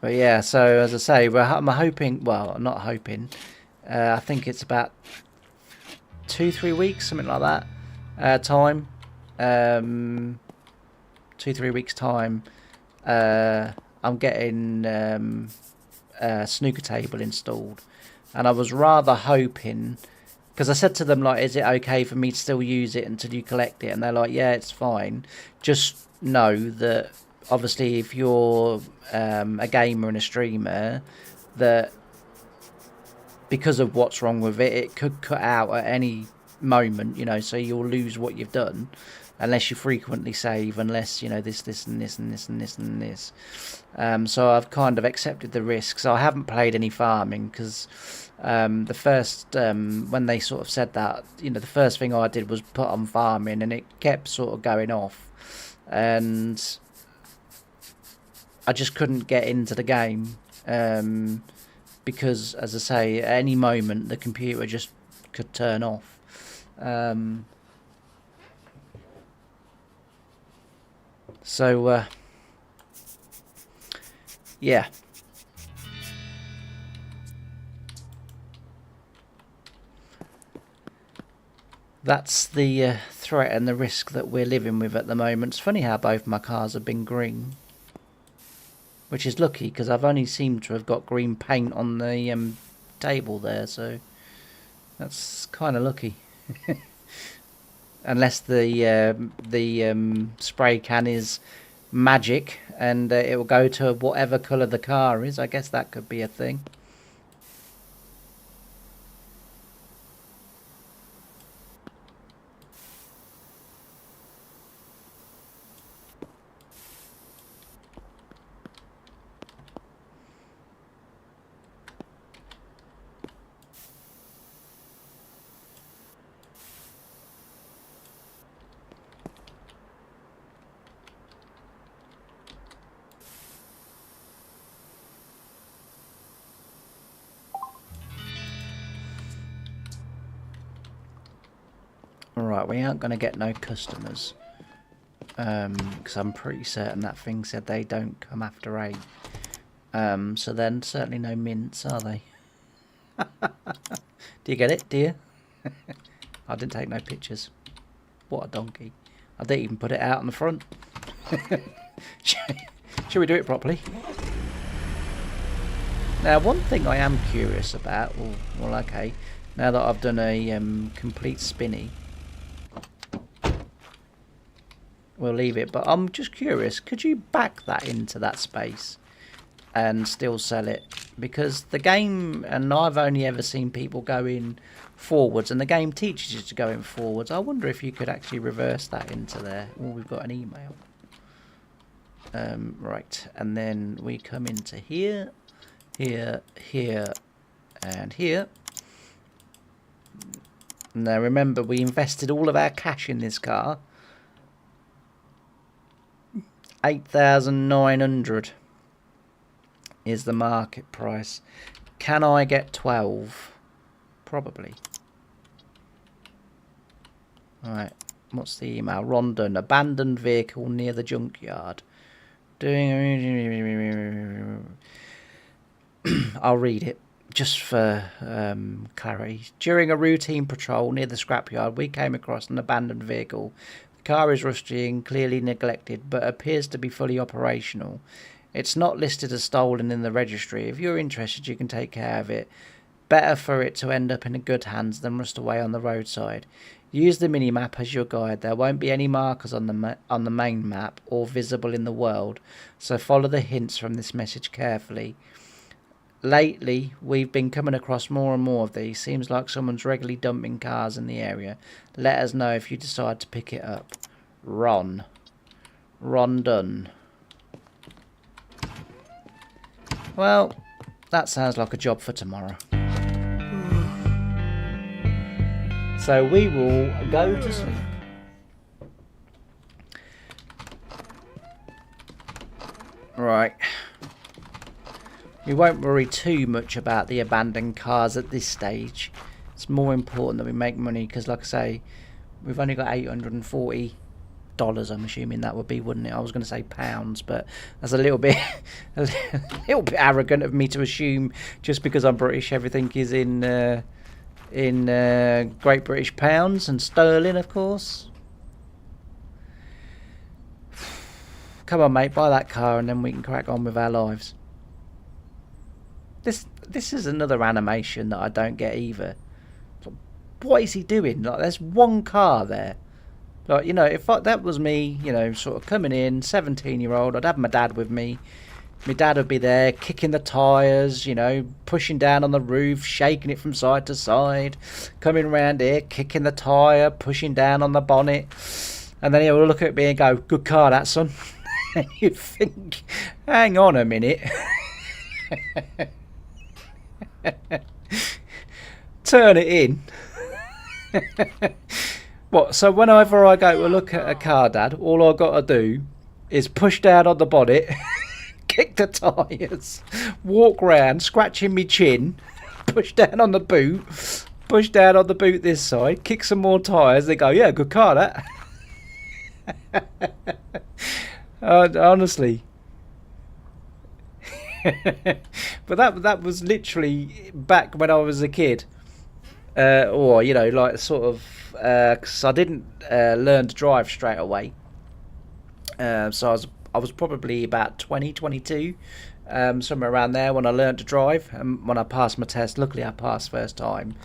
But yeah, so as I say, I'm hoping, well, not hoping, I think it's about 2-3 weeks, something like that, time. 2-3 weeks time, I'm getting a snooker table installed. And I was rather hoping, because I said to them, like, is it okay for me to still use it until you collect it? And they're like, yeah, it's fine. Just know that obviously if you're a gamer and a streamer, that because of what's wrong with it, it could cut out at any moment, you know, so you'll lose what you've done unless you frequently save, unless, you know, this and this and this and this and this. So I've kind of accepted the risks. I haven't played any farming because the first, when they sort of said that, you know, the first thing I did was put on farming, and it kept sort of going off, and I just couldn't get into the game. Because, as I say, at any moment the computer just could turn off. Yeah. That's the threat and the risk that we're living with at the moment. It's funny how both my cars have been green. Which is lucky, because I've only seemed to have got green paint on the table there, so that's kind of lucky. Unless the spray can is magic and it will go to whatever colour the car is. I guess that could be a thing. Alright, we aren't going to get no customers. Because I'm pretty certain that thing said they don't come after 8. So then certainly no mints, are they? Do you get it, do you? I didn't take no pictures. What a donkey. I didn't even put it out on the front. Shall we do it properly? Now, one thing I am curious about, well okay, now that I've done a complete spinny, we'll leave it, but I'm just curious, could you back that into that space and still sell it? Because the game, and I've only ever seen people go in forwards, and the game teaches you to go in forwards. I wonder if you could actually reverse that into there. Oh, we've got an email. Right, and then we come into here, here, here, and here. Now remember, we invested all of our cash in this car. 8,900 is the market price. Can I get 12? Probably. Alright, what's the email? Rondon, abandoned vehicle near the junkyard. I'll read it just for clarity. During a routine patrol near the scrapyard, we came across an abandoned vehicle. The car is rusty and clearly neglected, but appears to be fully operational. It's not listed as stolen in the registry. If you're interested, you can take care of it. Better for it to end up in good hands than rust away on the roadside. Use the mini-map as your guide. There won't be any markers on the main map or visible in the world, so follow the hints from this message carefully. Lately, we've been coming across more and more of these. Seems like someone's regularly dumping cars in the area. Let us know if you decide to pick it up. Ron Dunn. Well, that sounds like a job for tomorrow. So we will go to sleep. Right. We won't worry too much about the abandoned cars at this stage. It's more important that we make money because, like I say, we've only got $840. I'm assuming that would be, wouldn't it? I was going to say pounds, but that's a little bit arrogant of me to assume just because I'm British, everything is in Great British pounds and sterling, of course. Come on, mate, buy that car and then we can crack on with our lives. This is another animation that I don't get either. What is he doing? Like, there's one car there. Like, you know, that was me, you know, sort of coming in, 17-year-old, I'd have my dad with me. My dad would be there, kicking the tyres, you know, pushing down on the roof, shaking it from side to side, coming around here, kicking the tyre, pushing down on the bonnet. And then he would look at me and go, good car, that, son. And you'd think, hang on a minute. Turn it in. What, so whenever I go to look at a car, Dad, all I got to do is push down on the bonnet, kick the tyres, walk round, scratching me chin, push down on the boot, push down on the boot this side, kick some more tyres, they go, yeah, good car, that. Honestly. But that was literally back when I was a kid. Or, you know, like sort of, because I didn't learn to drive straight away. So I was probably about 20, 22, somewhere around there when I learned to drive. And when I passed my test, luckily I passed first time.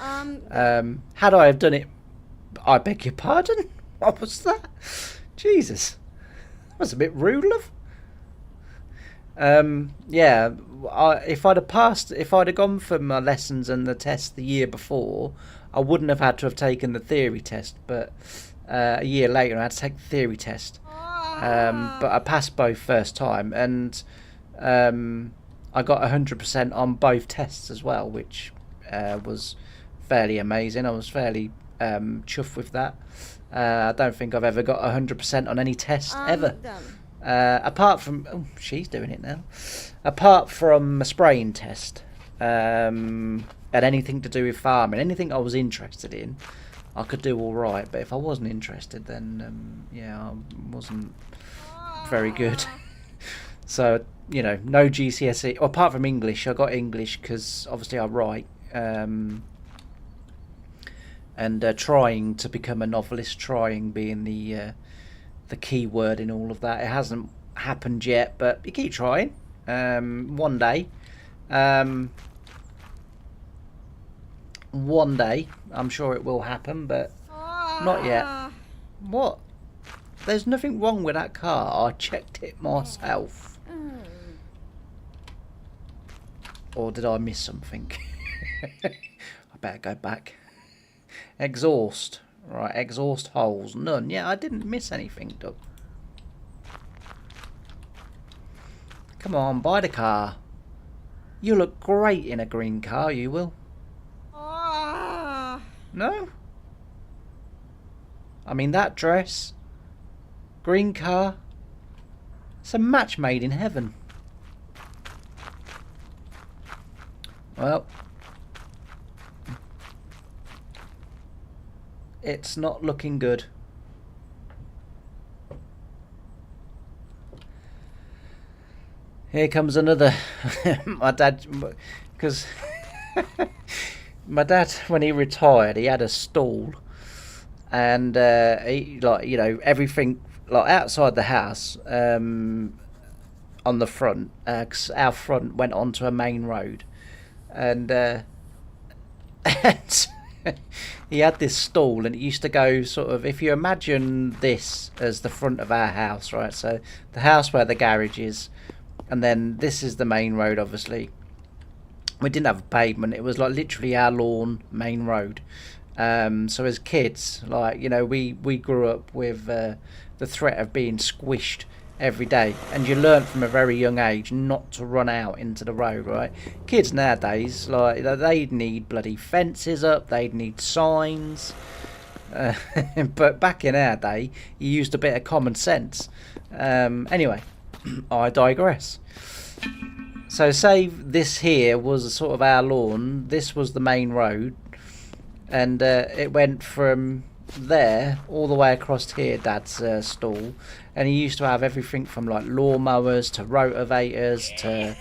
Had I have done it, I beg your pardon? What was that? Jesus. That was a bit rude, love. Yeah, if I'd have gone for my lessons and the test the year before, I wouldn't have had to have taken the theory test. But a year later, I had to take the theory test. But I passed both first time, and I got 100% on both tests as well, which was fairly amazing. I was fairly chuffed with that. I don't think I've ever got 100% on any test ever. Apart from she's doing it now. Apart from a spraying test, and anything to do with farming, anything I was interested in, I could do all right. But if I wasn't interested, then yeah, I wasn't very good. So, you know, no GCSE. Apart from English, I got English because obviously I write. And trying to become a novelist, trying being the key word in all of that. It hasn't happened yet, but you keep trying. One day, I'm sure it will happen, but not yet. What? There's nothing wrong with that car. I checked it myself. Or did I miss something? I better go back. Exhaust. Right, exhaust holes. None. Yeah, I didn't miss anything, Doug. Come on, buy the car. You look great in a green car, you will. No? I mean, that dress. Green car. It's a match made in heaven. Well, it's not looking good. Here comes another. My dad, because my dad, when he retired, he had a stall, and he, like, you know, everything like outside the house, on the front, 'cause our front went onto a main road, and he had this stall, and it used to go sort of, if you imagine this as the front of our house, right? So the house where the garage is, and then this is the main road, obviously. We didn't have a pavement. It was like literally our lawn, main road. So as kids, like, you know, we grew up with the threat of being squished every day, and you learn from a very young age not to run out into the road, right? Kids nowadays, like, they'd need bloody fences up, they'd need signs, but back in our day, you used a bit of common sense. Anyway, I digress. So say this here was sort of our lawn, this was the main road, and it went from there all the way across here, Dad's stall, and he used to have everything from like lawnmowers to rotovators to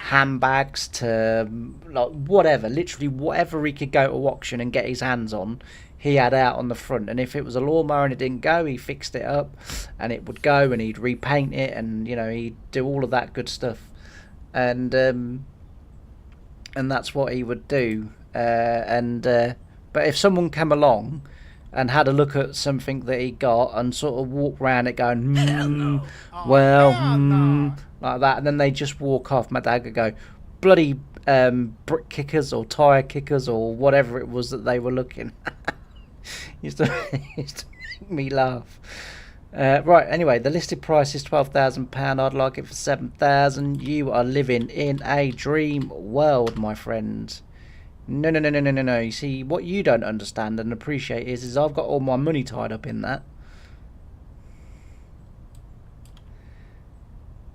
handbags to like whatever, literally whatever he could go to auction and get his hands on, he had out on the front. And if it was a lawnmower and it didn't go, he fixed it up and it would go, and he'd repaint it, and, you know, he'd do all of that good stuff. And that's what he would do. But if someone came along and had a look at something that he got and sort of walk around it going, no. well, No. like that, and then they just walk off. My dad would go, bloody brick kickers or tyre kickers or whatever it was that they were looking. used to make me laugh. Right, anyway, the listed price is £12,000. I'd like it for £7,000. You are living in a dream world, my friend. No. You see, what you don't understand and appreciate is I've got all my money tied up in that.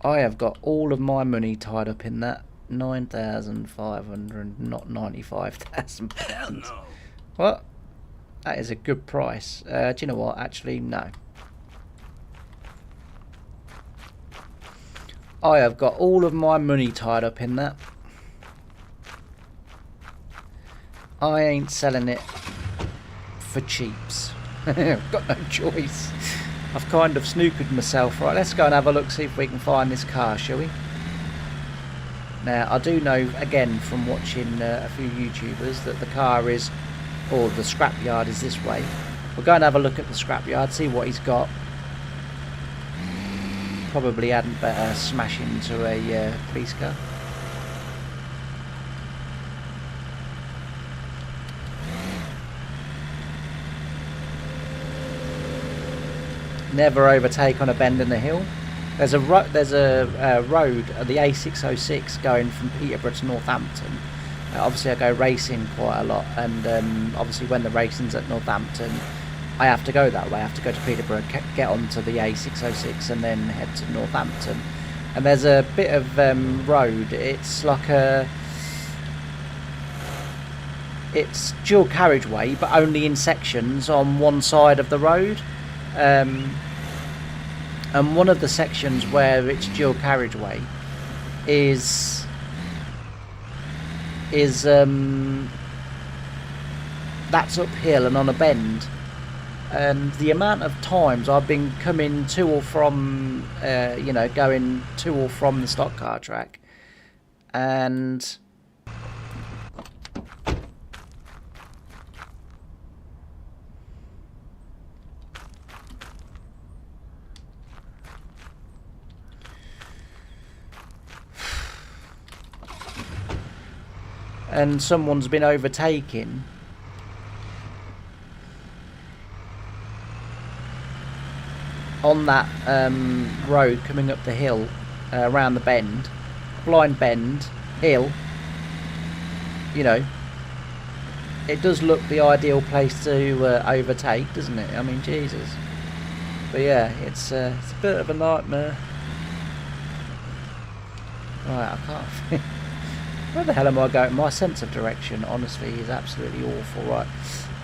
I have got all of my money tied up in that. 9,500, not £95,000. No. What? That is a good price. Do you know what? Actually, no. I have got all of my money tied up in that. I ain't selling it for cheaps. I've got no choice. I've kind of snookered myself. Right, let's go and have a look, see if we can find this car, shall we? Now, I do know, again, from watching a few YouTubers, that the car is, or the scrapyard is this way. We'll go and have a look at the scrapyard, see what he's got. Probably hadn't better smash into a police car. Never overtake on a bend in the hill. There's a road, the A606 going from Peterborough to Northampton. Obviously, I go racing quite a lot, and obviously, when the racing's at Northampton, I have to go that way. I have to go to Peterborough, get onto the A606, and then head to Northampton. And there's a bit of road. It's like it's dual carriageway, but only in sections on one side of the road. And one of the sections where it's dual carriageway is that's uphill and on a bend. And the amount of times I've been coming to or from, going to or from the stock car track, and someone's been overtaken on that road coming up the hill, around the bend, blind bend, hill. You know, it does look the ideal place to overtake, doesn't it? I mean, Jesus. But yeah, it's a bit of a nightmare. Right, I can't. Where the hell am I going? My sense of direction, honestly, is absolutely awful. Right,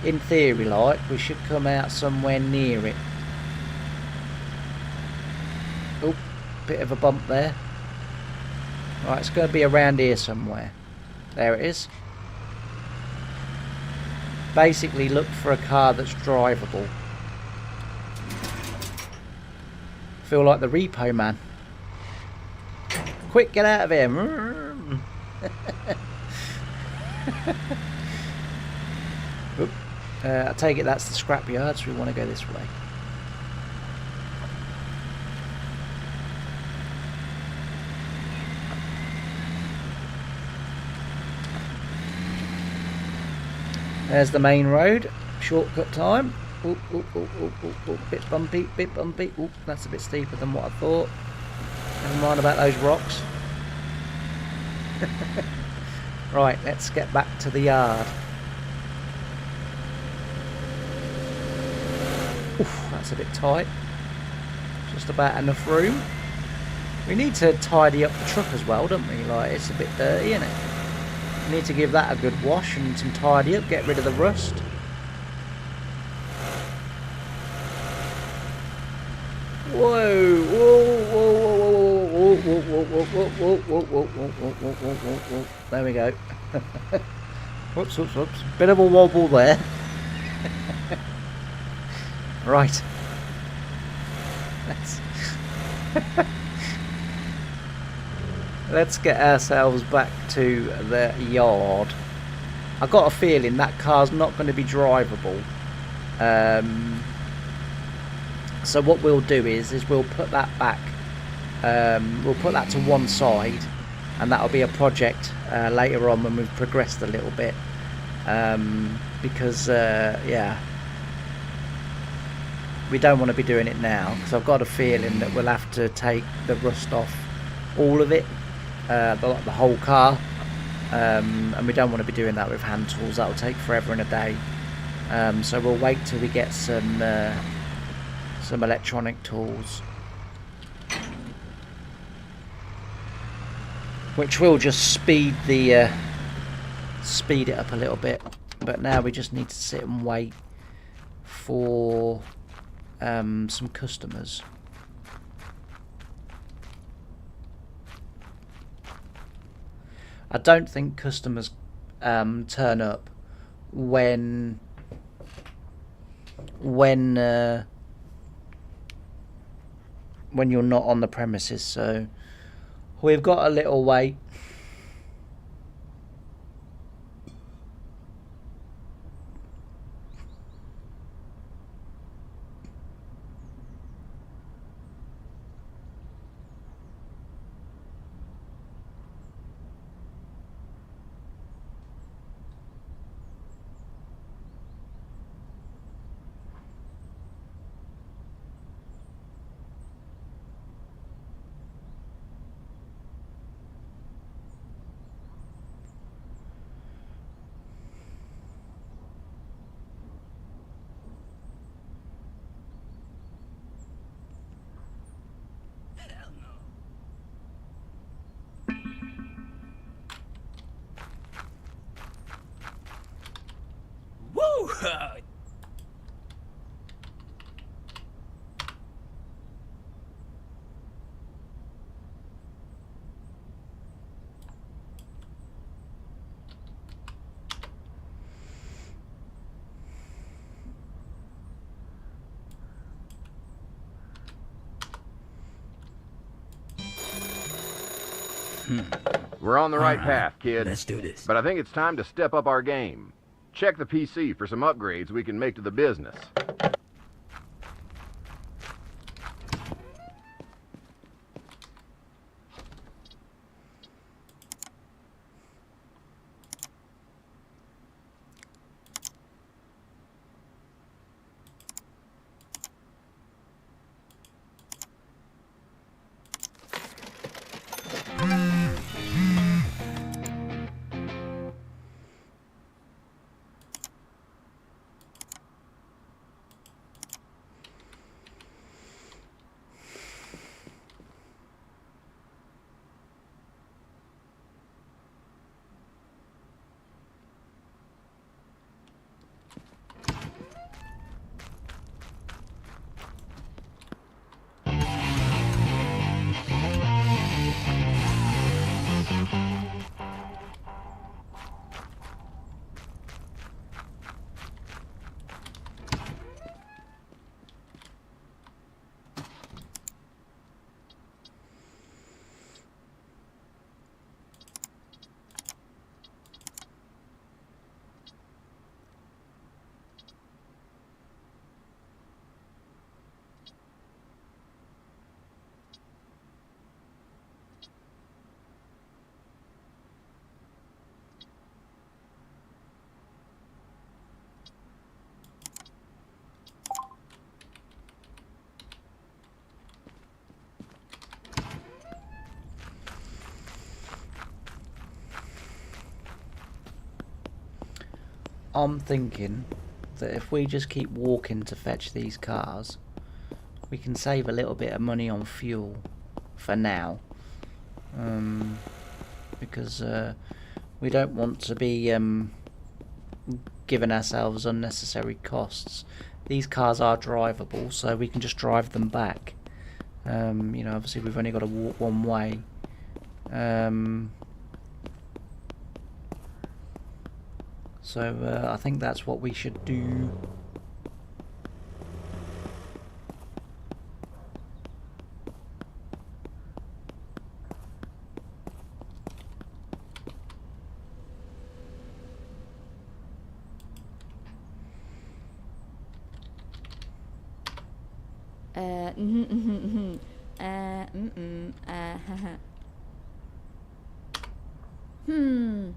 in theory, like, we should come out somewhere near it. Oh, bit of a bump there. Right, it's going to be around here somewhere. There it is. Basically, look for a car that's drivable. Feel like the repo man. Quick, get out of here. I take it that's the scrapyard, so we want to go this way. There's the main road. Shortcut time. Ooh, ooh, ooh, ooh, ooh, ooh. Bit bumpy, bit bumpy. Ooh, that's a bit steeper than what I thought. Never mind about those rocks. Right, let's get back to the yard. Oof, that's a bit tight. Just about enough room. We need to tidy up the truck as well, don't we? Like, it's a bit dirty, isn't it? We need to give that a good wash and some tidy up, get rid of the rust. Whoa, whoa, whoa, whoa, whoa, whoa, whoa, whoa, whoa, whoa, whoa, whoa, whoa, whoa, whoa, whoa. There we go. Whoops, whoops, whoops. Bit of a wobble there. Right. Let's get ourselves back to the yard. I've got a feeling that car's not going to be drivable. So what we'll do is we'll put that back. We'll put that to one side, and that'll be a project later on when we've progressed a little bit. Because yeah, we don't want to be doing it now, because I've got a feeling that we'll have to take the rust off all of it, the whole car, and we don't want to be doing that with hand tools. That'll take forever and a day. So we'll wait till we get some electronic tools, which will just speed it up a little bit. But now we just need to sit and wait for some customers. I don't think customers turn up when you're not on the premises, so we've got a little wait. Woo! We're on the right path, kid. Let's do this. But I think it's time to step up our game. Check the PC for some upgrades we can make to the business. I'm thinking that if we just keep walking to fetch these cars, we can save a little bit of money on fuel for now, because we don't want to be giving ourselves unnecessary costs. These cars are drivable, so we can just drive them back. You know, obviously we've only got to walk one way. So I think that's what we should do. Hmm.